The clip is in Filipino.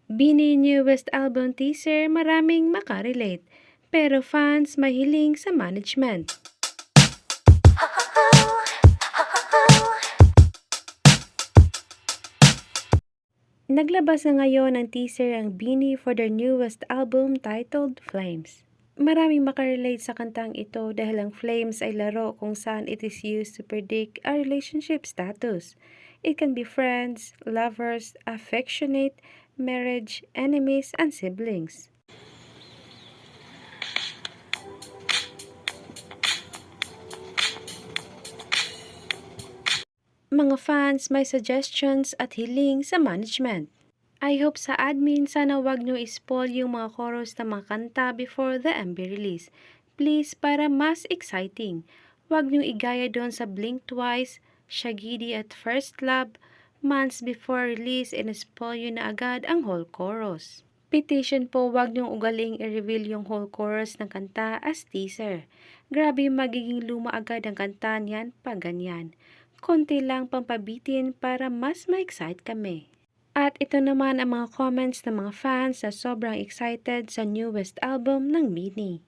BINI newest album teaser, maraming makarelate. Pero fans mahiling sa management. Naglabas na ngayon ng teaser ang BINI for their newest album titled Flames. Maraming makarelate sa kantang ito dahil ang flames ay laro kung saan it is used to predict a relationship status. It can be friends, lovers, affectionate, marriage, enemies, and siblings. Mga fans may suggestions at hiling sa management. I hope sa admin sana wag nyo ispoil yung mga chorus na mga kanta before the MV release. Please, para mas exciting. Wag nyo igaya doon sa Blink Twice, Shagidi at First Love, months before release and spoil yun na agad ang whole chorus. Petition po, wag niyong ugaling i-reveal yung whole chorus ng kanta as teaser. Grabe magiging luma agad ang kanta niyan pag ganyan. Konti lang pampabitin para mas ma-excite kami. At ito naman ang mga comments ng mga fans na sobrang excited sa newest album ng BINI.